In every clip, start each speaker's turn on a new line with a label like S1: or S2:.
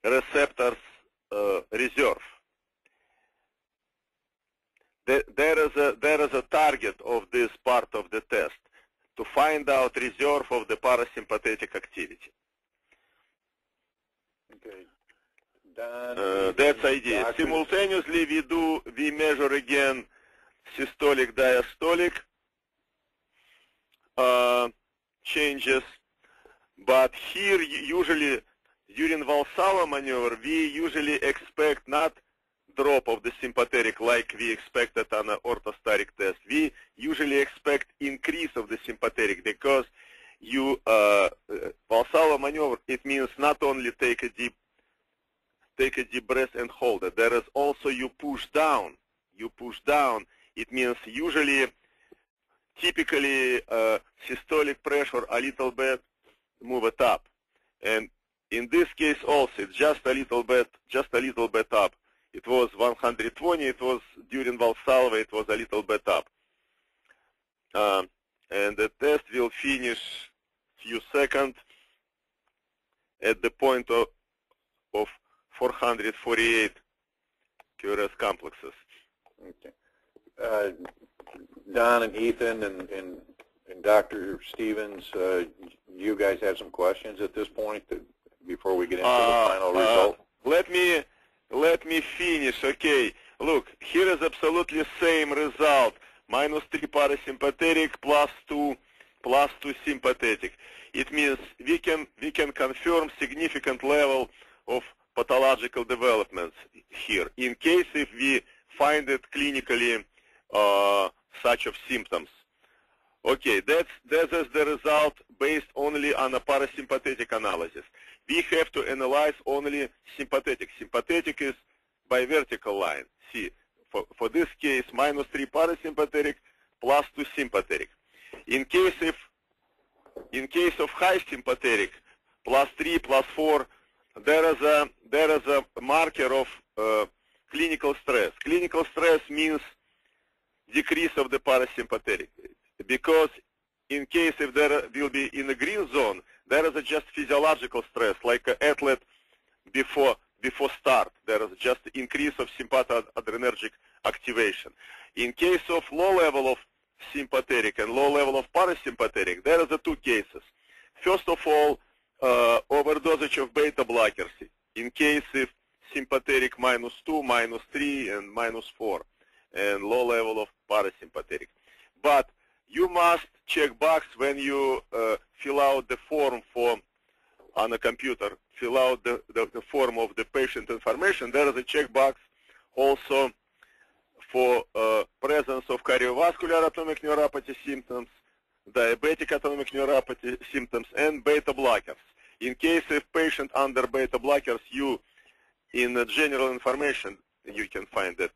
S1: receptors reserve. There is a target of this part of the test, to find out reserve of the parasympathetic activity.
S2: Okay. Don,
S1: that's idea.
S2: Doctor.
S1: Simultaneously, we measure again systolic, diastolic changes, but here usually during Valsalva maneuver we usually expect not drop of the sympathetic like we expected on an orthostatic test. We usually expect increase of the sympathetic because you Valsalva maneuver, it means not only take a deep breath and hold it. There is also you push down. It means usually, typically systolic pressure a little bit move it up, and in this case also it's just a little bit up. It was 120. It was during Valsalva. It was a little bit up, and the test will finish few seconds at the point of 448 QRS complexes.
S2: Okay. Don and Ethan and Dr. Stevens, you guys have some questions at this point before we get into the final result?
S1: Let me finish. Okay. Look, here is absolutely same result. -3 parasympathetic, +2 sympathetic. It means we can confirm significant level of pathological developments here. In case if we find it clinically such of symptoms. Okay, that is the result based only on a parasympathetic analysis. We have to analyze only sympathetic. Sympathetic is by vertical line. See, for this case, -3 parasympathetic, +2 sympathetic. In case of high sympathetic, +3, +4, there is a marker of clinical stress. Clinical stress means decrease of the parasympathetic, because in case if there will be in the green zone, there is a just physiological stress, like an athlete before start. There is just increase of sympathadrenergic activation. In case of low level of sympathetic and low level of parasympathetic, there are the two cases. First of all, overdosage of beta blockers. In case if sympathetic -2, -3, and -4, and low level of parasympathetic. But you must check box when you fill out the form on a computer, fill out the form of the patient information. There is a checkbox also for presence of cardiovascular autonomic neuropathy symptoms, diabetic autonomic neuropathy symptoms, and beta blockers. In case if patient under beta blockers, you in the general information you can find that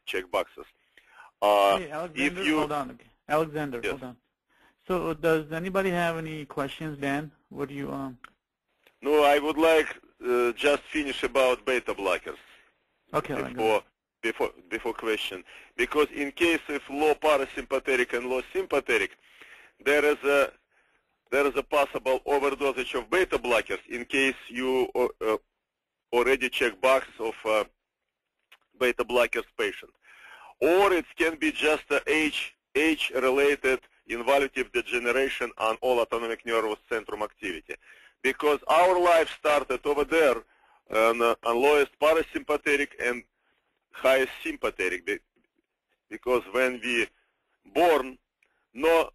S1: checkboxes.
S3: Hey, Alexander, hold on. Okay. Alexander,
S1: yes.
S3: Hold on. So does anybody have any questions, Dan? What do you
S1: No, I would like just finish about beta blockers.
S3: Okay.
S1: Before question, because in case of low parasympathetic and low sympathetic, there is a possible overdosage of beta blockers in case you already check box of beta blockers patient, or it can be just a age-related involutive degeneration on all autonomic nervous centrum activity, because our life started over there on lowest parasympathetic and highest sympathetic, because when we born, no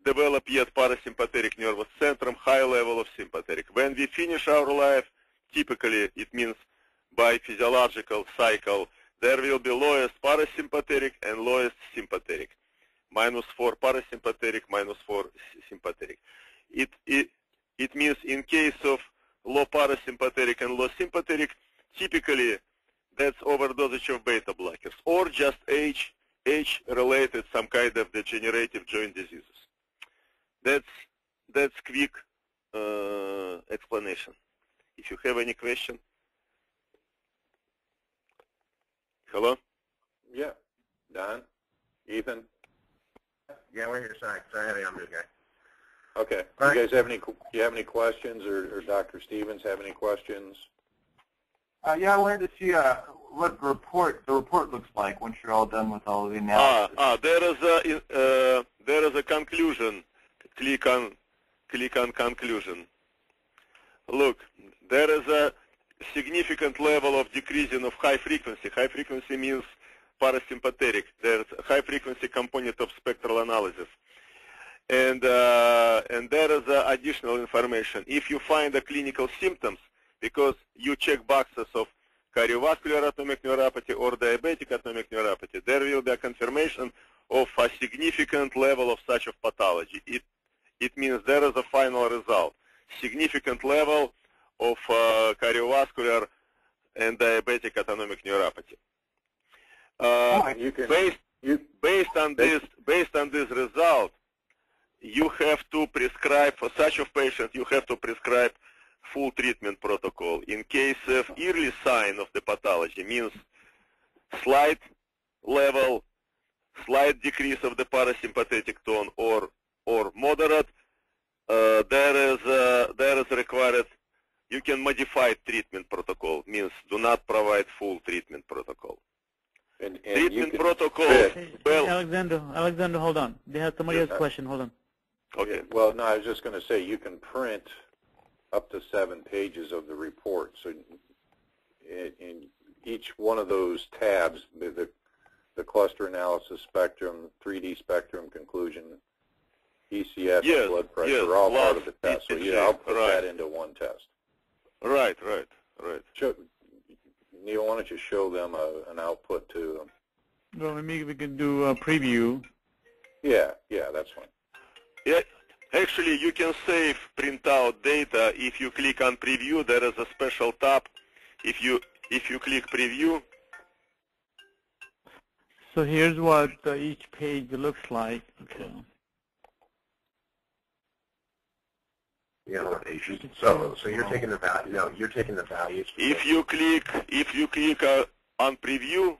S1: develop yet parasympathetic nervous centrum, high level of sympathetic. When we finish our life, typically it means by physiological cycle, there will be lowest parasympathetic and lowest sympathetic. -4 parasympathetic, -4 sympathetic. It means in case of low parasympathetic and low sympathetic, typically that's overdosage of beta blockers, or just age-related some kind of degenerative joint diseases. That's quick explanation. If you have any question. Hello?
S2: Yeah. Don? Ethan?
S4: Yeah, we're here. Sorry, I had a younger guy.
S2: Okay.
S4: All right.
S2: You guys have any questions, or Dr. Stevens have any questions?
S5: Yeah, I wanted to see what the report looks like once you're all done with all of the analysis.
S1: There is a conclusion. Click on conclusion. Look, there is a significant level of decreasing of high frequency. High frequency means parasympathetic. There's a high frequency component of spectral analysis. And there is additional information. If you find the clinical symptoms, because you check boxes of cardiovascular autonomic neuropathy or diabetic autonomic neuropathy, there will be a confirmation of a significant level of such of pathology. It means there is a final result. Significant level of cardiovascular and diabetic autonomic neuropathy. Based on this result, you have to prescribe for such of patients. You have to prescribe full treatment protocol. In case of early sign of the pathology, means slight decrease of the parasympathetic tone or moderate, there is required. You can modify treatment protocol. Means do not provide full treatment protocol.
S2: And
S1: treatment protocol.
S3: Alexander, hold on. They have somebody else's question. Hold on.
S1: Okay.
S2: Well, no, I was just going to say you can print up to 7 pages of the report. So in each one of those tabs, the cluster analysis spectrum, 3D spectrum conclusion, ECS, and blood pressure are all part of the test. So yeah, I'll put that into one test.
S1: Right.
S2: Neil, why don't you show them an output to them?
S3: Well, maybe we can do a preview.
S2: Yeah, that's fine.
S1: Yeah, actually, you can save printout data. If you click on preview, there is a special tab. If you click preview.
S3: So here's what each page looks like. Okay.
S4: Yeah, so you're taking the value. No, you're taking the values.
S1: If you click on preview,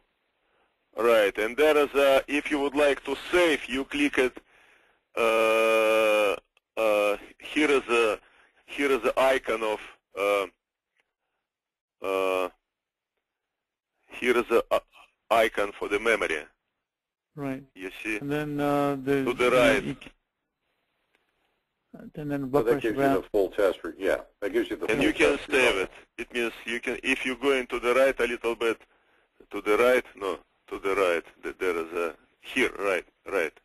S1: right, and there is a. If you would like to save, you click it. Here is the icon of. Here is the icon for the memory.
S3: Right.
S1: You see.
S3: And then
S1: to the right.
S3: And then
S2: so that gives you the full test. Yeah, that gives you the.
S1: And
S2: full
S1: you can
S2: test
S1: save it. It means you can, if you go into the right a little bit, to the right. No, to the right. There is a here. Right.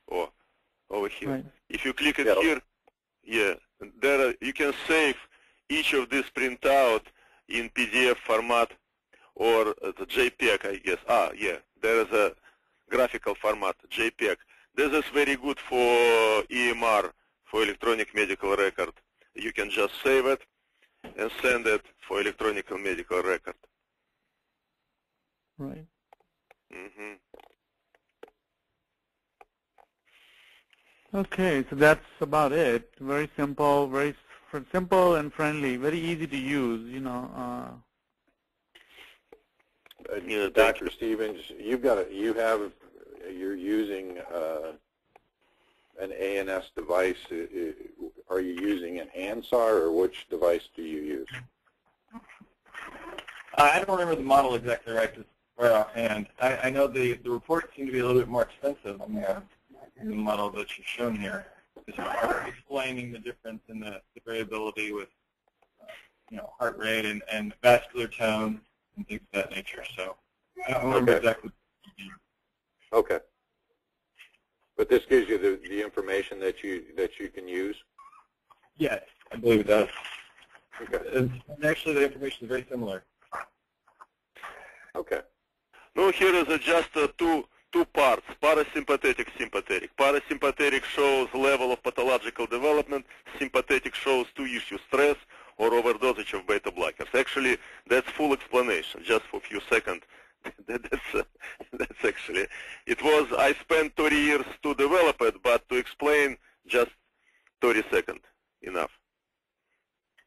S1: Or over here.
S3: Right.
S1: If you click it here, yeah, there you can save each of these printout in PDF format or the JPEG, I guess. Yeah, there is a graphical format, JPEG. This is very good for EMR, for electronic medical record. You can just save it and send it for electronic medical record.
S3: Right.
S1: Mm-hmm.
S3: Okay, so that's about it. Very simple, very simple and friendly, very easy to use.
S2: Dr. Stevens, you're using an ANS device. Are you using an ANSAR, or which device do you use?
S5: I don't remember the model exactly right offhand. I know the reports seem to be a little bit more expensive on the model that you've shown here. It's explaining the difference in the variability with heart rate and vascular tone and things of that nature. So I don't remember exactly.
S2: Okay. But this gives you the information that you can use?
S5: Yes, I believe it does.
S2: Okay.
S5: And actually, the information is very similar.
S2: Okay.
S1: No, here is just two parts, parasympathetic, sympathetic. Parasympathetic shows level of pathological development. Sympathetic shows two issues, stress or overdosage of beta blockers. Actually, that's full explanation, just for a few seconds. That's actually, I spent 30 years to develop it, but to explain, just 30 seconds, enough.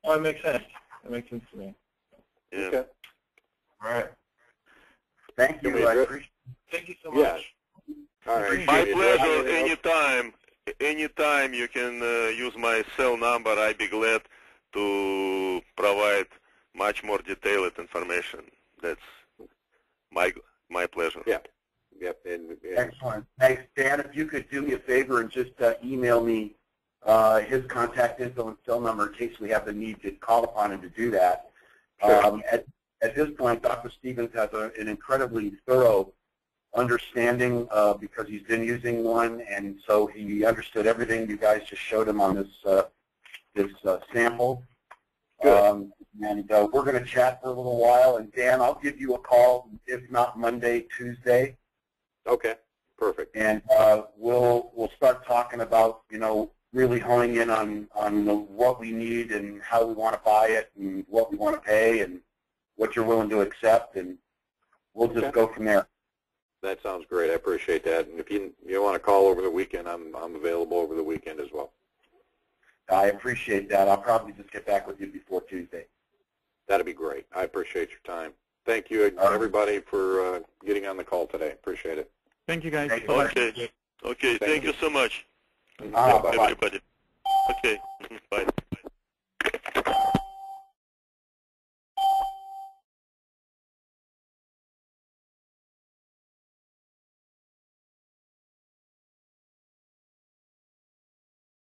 S5: Oh, it makes sense. It makes sense to me.
S1: Yeah.
S2: Okay.
S5: All right.
S4: Thank you.
S5: Thank you so much.
S2: All right.
S1: My pleasure. Anytime you can use my cell number. I'd be glad to provide much more detailed information. That's my pleasure.
S2: Yeah. Yep. And
S6: Excellent. Thanks, Dan. If you could do me a favor and just email me his contact info and cell number in case we have the need to call upon him to do that.
S2: Sure.
S6: At this point, Dr. Stevens has an incredibly thorough understanding because he's been using one, and so he understood everything you guys just showed him on this sample.
S2: Good.
S6: And we're going to chat for a little while. And Dan, I'll give you a call, if not Monday, Tuesday.
S2: Okay. Perfect.
S6: And we'll start talking about, really honing in on what we need and how we want to buy it and what we want to pay and what you're willing to accept, and we'll just go from there.
S2: That sounds great. I appreciate that. And if you want to call over the weekend, I'm available over the weekend as well.
S6: I appreciate that. I'll probably just get back with you before Tuesday.
S2: That'd be great. I appreciate your time. Thank you, everybody, for getting on the call today. Appreciate it.
S3: Thank you, guys.
S1: Okay. Okay. Thank you so much.
S6: Bye-bye.
S1: Everybody. Okay. Bye.